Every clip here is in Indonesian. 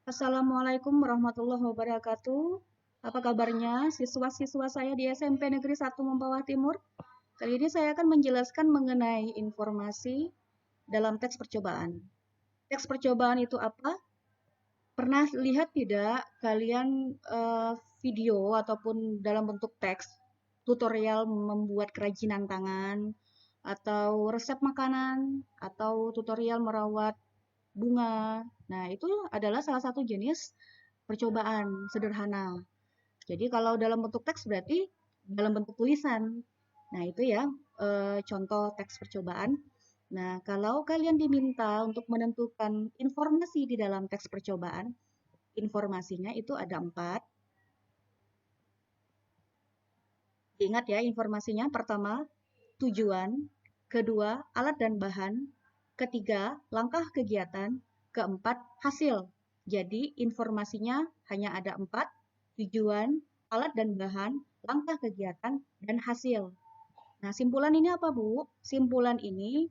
Assalamualaikum warahmatullahi wabarakatuh. Apa kabarnya siswa-siswa saya di SMP Negeri 1 Mempawah Timur? Kali ini saya akan menjelaskan mengenai informasi dalam teks percobaan. Teks percobaan itu apa? Pernah lihat tidak kalian video ataupun dalam bentuk teks tutorial membuat kerajinan tangan atau resep makanan atau tutorial merawat bunga. Nah, itu adalah salah satu jenis percobaan sederhana. Jadi kalau dalam bentuk teks berarti dalam bentuk tulisan. Nah, itu ya contoh teks percobaan. Nah, kalau kalian diminta untuk menentukan informasi di dalam teks percobaan, informasinya itu ada 4. Ingat ya informasinya, pertama, tujuan, kedua, alat dan bahan, ketiga, langkah kegiatan, keempat, hasil. Jadi informasinya hanya ada 4, tujuan, alat dan bahan, langkah kegiatan, dan hasil. Nah, simpulan ini apa, Bu? Simpulan ini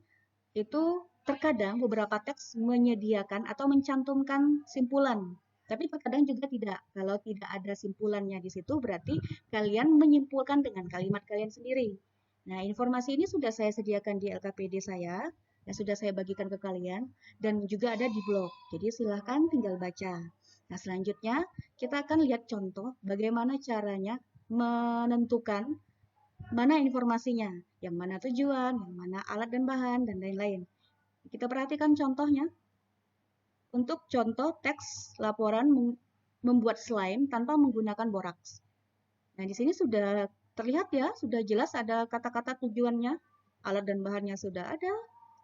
itu terkadang beberapa teks menyediakan atau mencantumkan simpulan. Tapi terkadang juga tidak. Kalau tidak ada simpulannya di situ, berarti kalian menyimpulkan dengan kalimat kalian sendiri. Nah, informasi ini sudah saya sediakan di LKPD saya, yang sudah saya bagikan ke kalian, dan juga ada di blog. Jadi silahkan tinggal baca. Nah, selanjutnya kita akan lihat contoh bagaimana caranya menentukan mana informasinya, yang mana tujuan, yang mana alat dan bahan, dan lain-lain. Kita perhatikan contohnya. Untuk contoh teks laporan membuat slime tanpa menggunakan boraks. Nah, di sini sudah terlihat ya, sudah jelas ada kata-kata tujuannya, alat dan bahannya sudah ada,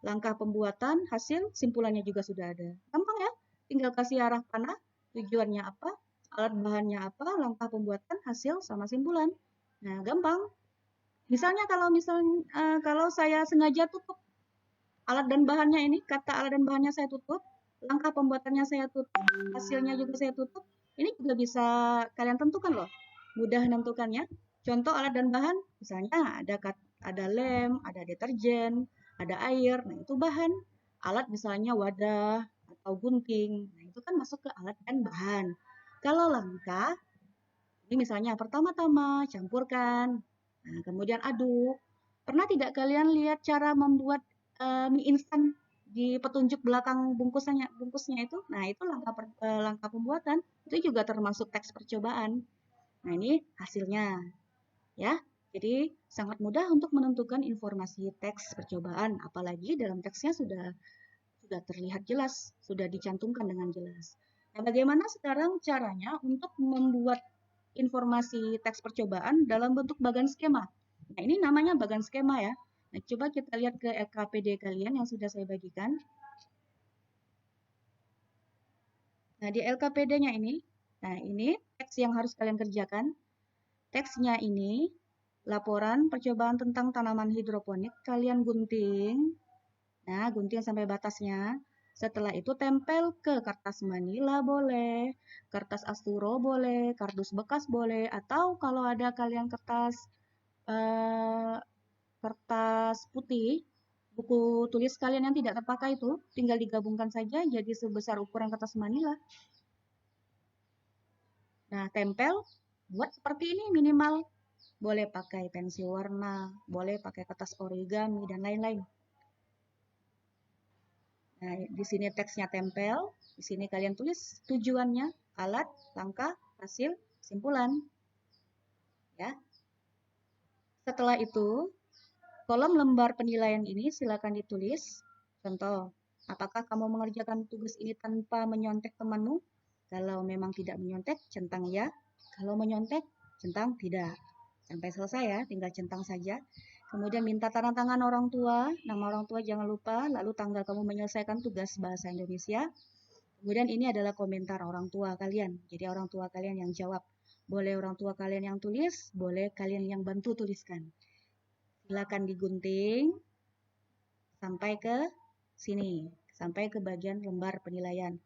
langkah pembuatan, hasil, simpulannya juga sudah ada. Gampang ya, tinggal kasih arah panah, tujuannya apa, alat bahannya apa, langkah pembuatan, hasil, sama simpulan. Nah, gampang. Misalnya kalau saya sengaja tutup alat dan bahannya ini, kata alat dan bahannya saya tutup, langkah pembuatannya saya tutup, hasilnya juga saya tutup, ini juga bisa kalian tentukan loh, mudah menentukannya. Contoh alat dan bahan, misalnya ada lem, ada deterjen, ada air, nah itu bahan. Alat misalnya wadah atau gunting, nah itu kan masuk ke alat dan bahan. Kalau langkah, ini misalnya pertama-tama campurkan, nah kemudian aduk. Pernah tidak kalian lihat cara membuat mie instan di petunjuk belakang bungkusnya itu? Nah, itu langkah pembuatan. Itu juga termasuk teks percobaan. Nah, ini hasilnya ya. Jadi sangat mudah untuk menentukan informasi teks percobaan, apalagi dalam teksnya sudah terlihat jelas, sudah dicantumkan dengan jelas. Nah, bagaimana sekarang caranya untuk membuat informasi teks percobaan dalam bentuk bagan skema? Nah, ini namanya bagan skema ya. Nah, coba kita lihat ke LKPD kalian yang sudah saya bagikan. Nah, di LKPD-nya ini, nah ini teks yang harus kalian kerjakan. Teksnya ini, laporan percobaan tentang tanaman hidroponik, kalian gunting. Nah, gunting sampai batasnya. Setelah itu tempel ke kertas manila boleh, kertas asturo boleh, kardus bekas boleh, atau kalau ada kalian eh, kertas putih, buku tulis kalian yang tidak terpakai itu, tinggal digabungkan saja jadi sebesar ukuran kertas manila. Nah, tempel buat seperti ini minimal. Boleh pakai pensil warna, boleh pakai kertas origami, dan lain-lain. Nah, di sini teksnya tempel, di sini kalian tulis tujuannya, alat, langkah, hasil, simpulan. Ya. Setelah itu, kolom lembar penilaian ini silakan ditulis. Contoh, apakah kamu mengerjakan tugas ini tanpa menyontek temanmu? Kalau memang tidak menyontek, centang ya. Kalau menyontek, centang tidak. Sampai selesai ya, tinggal centang saja. Kemudian minta tanda tangan orang tua, nama orang tua jangan lupa, lalu tanggal kamu menyelesaikan tugas bahasa Indonesia. Kemudian ini adalah komentar orang tua kalian. Jadi orang tua kalian yang jawab. Boleh orang tua kalian yang tulis, boleh kalian yang bantu tuliskan. Silakan digunting sampai ke sini, sampai ke bagian lembar penilaian.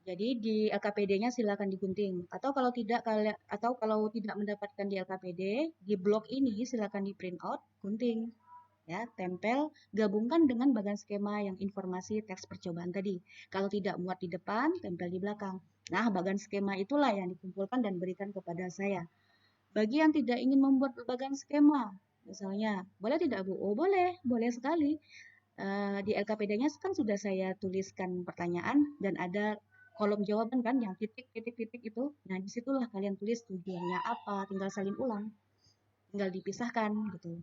Jadi di LKPD-nya silakan digunting. Atau kalau tidak mendapatkan di LKPD, di blog ini silakan di print out, gunting. Ya, tempel, gabungkan dengan bagan skema yang informasi teks percobaan tadi. Kalau tidak muat di depan, tempel di belakang. Nah, bagan skema itulah yang dikumpulkan dan berikan kepada saya. Bagi yang tidak ingin membuat bagan skema, misalnya, boleh tidak Bu? Oh, boleh, boleh sekali. Di LKPD-nya kan sudah saya tuliskan pertanyaan dan ada kolom jawaban kan yang titik titik titik itu. Nah, disitulah kalian tulis tujuannya apa, tinggal salin ulang, tinggal dipisahkan gitu.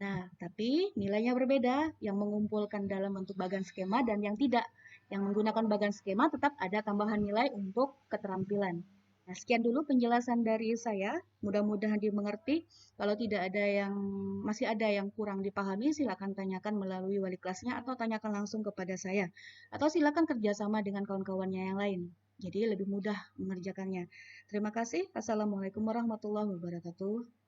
Nah, tapi nilainya berbeda, yang mengumpulkan dalam bentuk bagan skema dan yang tidak. Yang menggunakan bagan skema tetap ada tambahan nilai untuk keterampilan. Nah, sekian dulu penjelasan dari saya. Mudah-mudahan dimengerti. Kalau tidak ada yang masih ada yang kurang dipahami, silakan tanyakan melalui wali kelasnya atau tanyakan langsung kepada saya. Atau silakan kerjasama dengan kawan-kawannya yang lain. Jadi lebih mudah mengerjakannya. Terima kasih. Assalamualaikum warahmatullahi wabarakatuh.